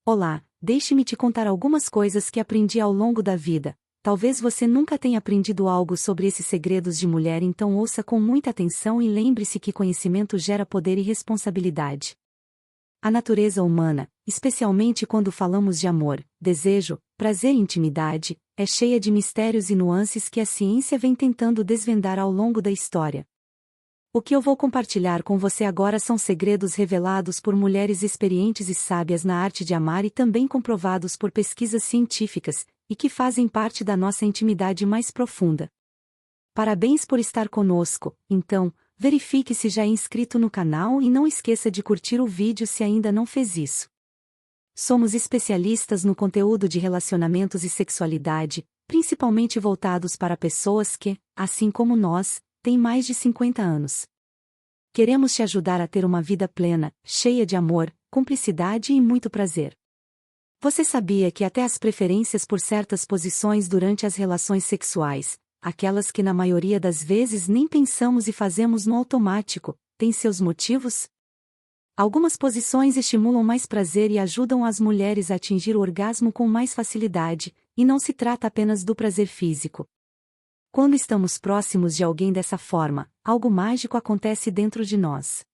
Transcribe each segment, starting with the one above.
Olá, deixe-me te contar algumas coisas que aprendi ao longo da vida. Talvez você nunca tenha aprendido algo sobre esses segredos de mulher, então ouça com muita atenção e lembre-se que conhecimento gera poder e responsabilidade. A natureza humana, especialmente quando falamos de amor, desejo, prazer e intimidade, é cheia de mistérios e nuances que a ciência vem tentando desvendar ao longo da história. O que eu vou compartilhar com você agora são segredos revelados por mulheres experientes e sábias na arte de amar e também comprovados por pesquisas científicas, e que fazem parte da nossa intimidade mais profunda. Parabéns por estar conosco, então, verifique se já é inscrito no canal e não esqueça de curtir o vídeo se ainda não fez isso. Somos especialistas no conteúdo de relacionamentos e sexualidade, principalmente voltados para pessoas que, assim como nós, têm mais de 50 anos. Queremos te ajudar a ter uma vida plena, cheia de amor, cumplicidade e muito prazer. Você sabia que até as preferências por certas posições durante as relações sexuais, aquelas que na maioria das vezes nem pensamos e fazemos no automático, têm seus motivos? Algumas posições estimulam mais prazer e ajudam as mulheres a atingir o orgasmo com mais facilidade, e não se trata apenas do prazer físico. Quando estamos próximos de alguém dessa forma, algo mágico acontece dentro de nós.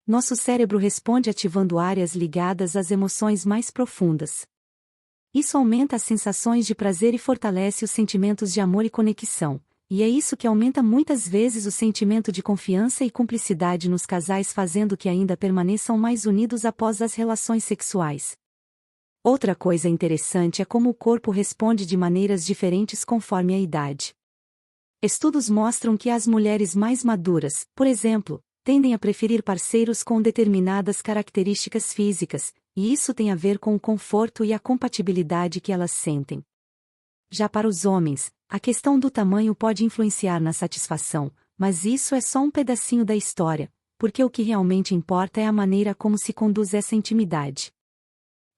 Nosso cérebro responde ativando áreas ligadas às emoções mais profundas. Isso aumenta as sensações de prazer e fortalece os sentimentos de amor e conexão, e é isso que aumenta muitas vezes o sentimento de confiança e cumplicidade nos casais, fazendo que ainda permaneçam mais unidos após as relações sexuais. Outra coisa interessante é como o corpo responde de maneiras diferentes conforme a idade. Estudos mostram que as mulheres mais maduras, por exemplo, tendem a preferir parceiros com determinadas características físicas, e isso tem a ver com o conforto e a compatibilidade que elas sentem. Já para os homens, a questão do tamanho pode influenciar na satisfação, mas isso é só um pedacinho da história, porque o que realmente importa é a maneira como se conduz essa intimidade.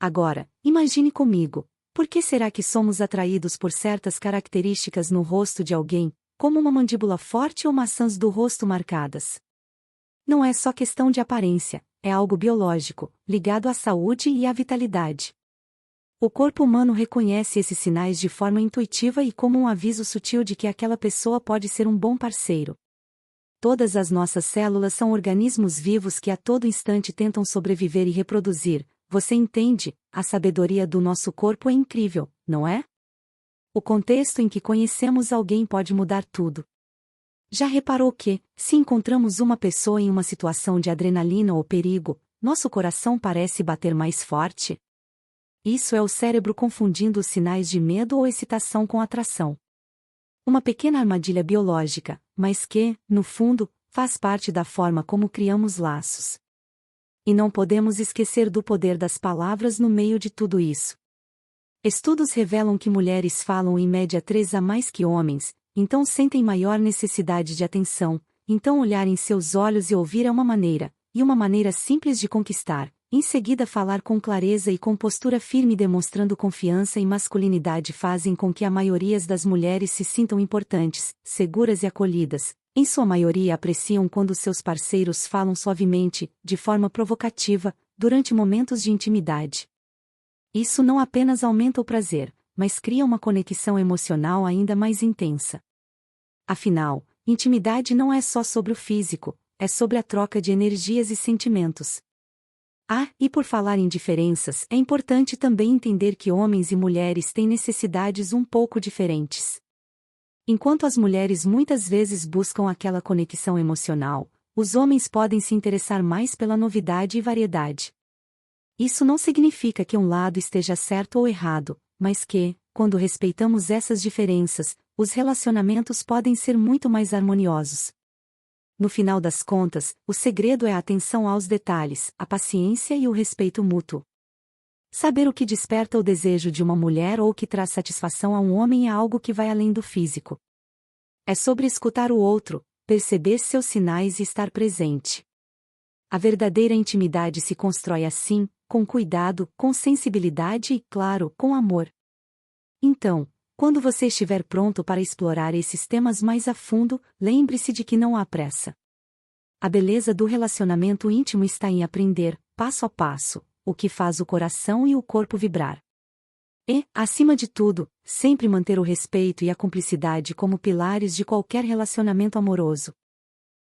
Agora, imagine comigo, por que será que somos atraídos por certas características no rosto de alguém, como uma mandíbula forte ou maçãs do rosto marcadas? Não é só questão de aparência, é algo biológico, ligado à saúde e à vitalidade. O corpo humano reconhece esses sinais de forma intuitiva e como um aviso sutil de que aquela pessoa pode ser um bom parceiro. Todas as nossas células são organismos vivos que a todo instante tentam sobreviver e reproduzir, você entende? A sabedoria do nosso corpo é incrível, não é? O contexto em que conhecemos alguém pode mudar tudo. Já reparou que, se encontramos uma pessoa em uma situação de adrenalina ou perigo, nosso coração parece bater mais forte? Isso é o cérebro confundindo os sinais de medo ou excitação com atração. Uma pequena armadilha biológica, mas que, no fundo, faz parte da forma como criamos laços. E não podemos esquecer do poder das palavras no meio de tudo isso. Estudos revelam que mulheres falam em média 3 a mais que homens, então sentem maior necessidade de atenção, então olhar em seus olhos e ouvir é uma maneira simples de conquistar, em seguida falar com clareza e com postura firme demonstrando confiança e masculinidade fazem com que a maioria das mulheres se sintam importantes, seguras e acolhidas. Em sua maioria apreciam quando seus parceiros falam suavemente, de forma provocativa, durante momentos de intimidade. Isso não apenas aumenta o prazer, mas cria uma conexão emocional ainda mais intensa. Afinal, intimidade não é só sobre o físico, é sobre a troca de energias e sentimentos. E por falar em diferenças, é importante também entender que homens e mulheres têm necessidades um pouco diferentes. Enquanto as mulheres muitas vezes buscam aquela conexão emocional, os homens podem se interessar mais pela novidade e variedade. Isso não significa que um lado esteja certo ou errado, mas que, quando respeitamos essas diferenças, os relacionamentos podem ser muito mais harmoniosos. No final das contas, o segredo é a atenção aos detalhes, a paciência e o respeito mútuo. Saber o que desperta o desejo de uma mulher ou o que traz satisfação a um homem é algo que vai além do físico. É sobre escutar o outro, perceber seus sinais e estar presente. A verdadeira intimidade se constrói assim, com cuidado, com sensibilidade e, claro, com amor. Então, quando você estiver pronto para explorar esses temas mais a fundo, lembre-se de que não há pressa. A beleza do relacionamento íntimo está em aprender, passo a passo, o que faz o coração e o corpo vibrar. E, acima de tudo, sempre manter o respeito e a cumplicidade como pilares de qualquer relacionamento amoroso.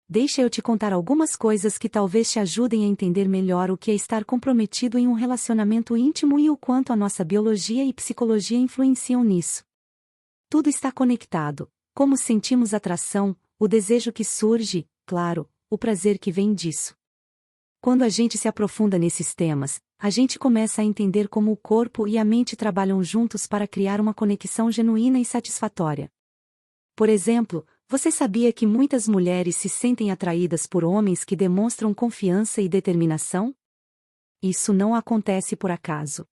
Deixa eu te contar algumas coisas que talvez te ajudem a entender melhor o que é estar comprometido em um relacionamento íntimo e o quanto a nossa biologia e psicologia influenciam nisso. Tudo está conectado: como sentimos atração, o desejo que surge, claro, o prazer que vem disso. Quando a gente se aprofunda nesses temas, a gente começa a entender como o corpo e a mente trabalham juntos para criar uma conexão genuína e satisfatória. Por exemplo, você sabia que muitas mulheres se sentem atraídas por homens que demonstram confiança e determinação? Isso não acontece por acaso.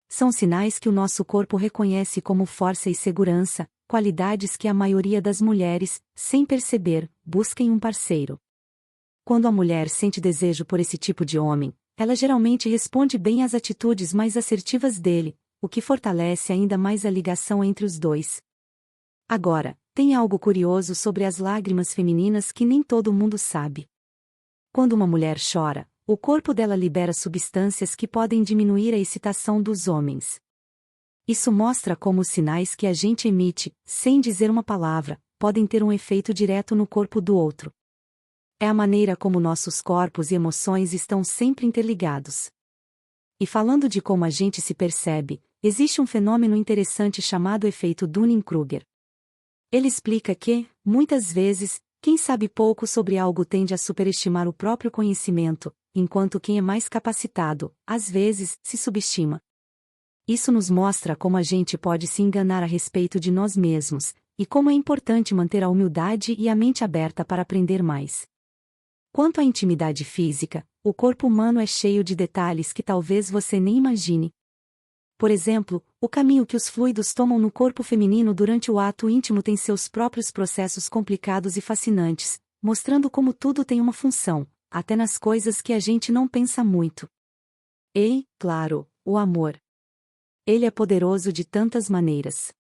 São sinais que o nosso corpo reconhece como força e segurança, qualidades que a maioria das mulheres, sem perceber, busca em um parceiro. Quando a mulher sente desejo por esse tipo de homem, ela geralmente responde bem às atitudes mais assertivas dele, o que fortalece ainda mais a ligação entre os dois. Agora, tem algo curioso sobre as lágrimas femininas que nem todo mundo sabe. Quando uma mulher chora, o corpo dela libera substâncias que podem diminuir a excitação dos homens. Isso mostra como os sinais que a gente emite, sem dizer uma palavra, podem ter um efeito direto no corpo do outro. É a maneira como nossos corpos e emoções estão sempre interligados. E falando de como a gente se percebe, existe um fenômeno interessante chamado efeito Dunning-Kruger. Ele explica que, muitas vezes, quem sabe pouco sobre algo tende a superestimar o próprio conhecimento, enquanto quem é mais capacitado, às vezes, se subestima. Isso nos mostra como a gente pode se enganar a respeito de nós mesmos, e como é importante manter a humildade e a mente aberta para aprender mais. Quanto à intimidade física, o corpo humano é cheio de detalhes que talvez você nem imagine. Por exemplo, o caminho que os fluidos tomam no corpo feminino durante o ato íntimo tem seus próprios processos complicados e fascinantes, mostrando como tudo tem uma função, até nas coisas que a gente não pensa muito. E, claro, o amor. Ele é poderoso de tantas maneiras.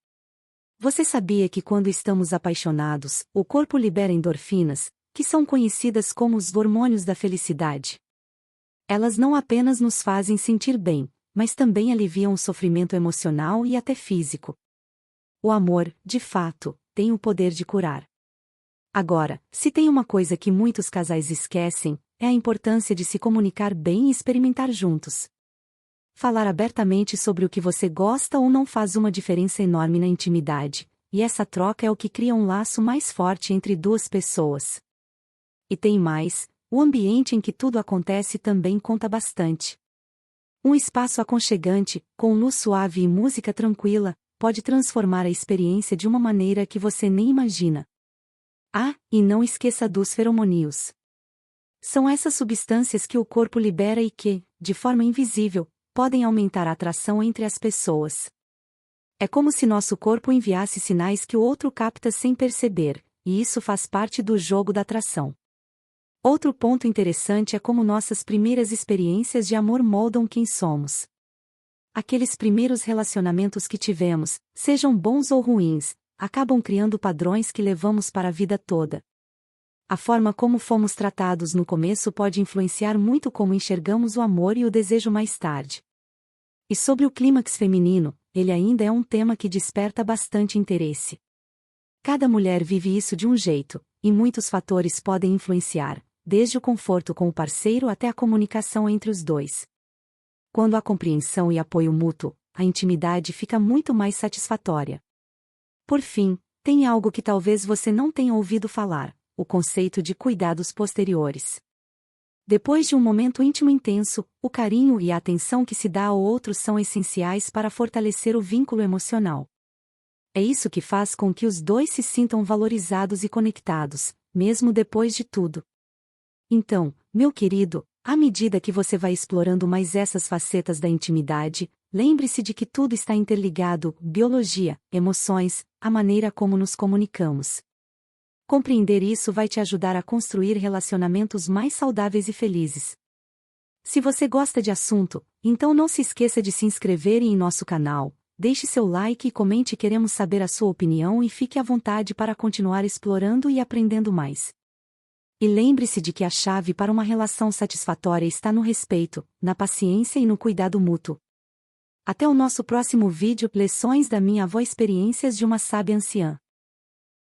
Você sabia que quando estamos apaixonados, o corpo libera endorfinas, que são conhecidas como os hormônios da felicidade? Elas não apenas nos fazem sentir bem, mas também aliviam o sofrimento emocional e até físico. O amor, de fato, tem o poder de curar. Agora, se tem uma coisa que muitos casais esquecem, é a importância de se comunicar bem e experimentar juntos. Falar abertamente sobre o que você gosta ou não faz uma diferença enorme na intimidade, e essa troca é o que cria um laço mais forte entre duas pessoas. E tem mais, o ambiente em que tudo acontece também conta bastante. Um espaço aconchegante, com luz suave e música tranquila, pode transformar a experiência de uma maneira que você nem imagina. Ah, e não esqueça dos feromônios. São essas substâncias que o corpo libera e que, de forma invisível, podem aumentar a atração entre as pessoas. É como se nosso corpo enviasse sinais que o outro capta sem perceber, e isso faz parte do jogo da atração. Outro ponto interessante é como nossas primeiras experiências de amor moldam quem somos. Aqueles primeiros relacionamentos que tivemos, sejam bons ou ruins, acabam criando padrões que levamos para a vida toda. A forma como fomos tratados no começo pode influenciar muito como enxergamos o amor e o desejo mais tarde. E sobre o clímax feminino, ele ainda é um tema que desperta bastante interesse. Cada mulher vive isso de um jeito, e muitos fatores podem influenciar, desde o conforto com o parceiro até a comunicação entre os dois. Quando há compreensão e apoio mútuo, a intimidade fica muito mais satisfatória. Por fim, tem algo que talvez você não tenha ouvido falar: o conceito de cuidados posteriores. Depois de um momento íntimo intenso, o carinho e a atenção que se dá ao outro são essenciais para fortalecer o vínculo emocional. É isso que faz com que os dois se sintam valorizados e conectados, mesmo depois de tudo. Então, meu querido, à medida que você vai explorando mais essas facetas da intimidade, lembre-se de que tudo está interligado: biologia, emoções, a maneira como nos comunicamos. Compreender isso vai te ajudar a construir relacionamentos mais saudáveis e felizes. Se você gosta de assunto, então não se esqueça de se inscrever em nosso canal, deixe seu like e comente, queremos saber a sua opinião e fique à vontade para continuar explorando e aprendendo mais. E lembre-se de que a chave para uma relação satisfatória está no respeito, na paciência e no cuidado mútuo. Até o nosso próximo vídeo. Lições da minha avó. Experiências de uma sábia anciã.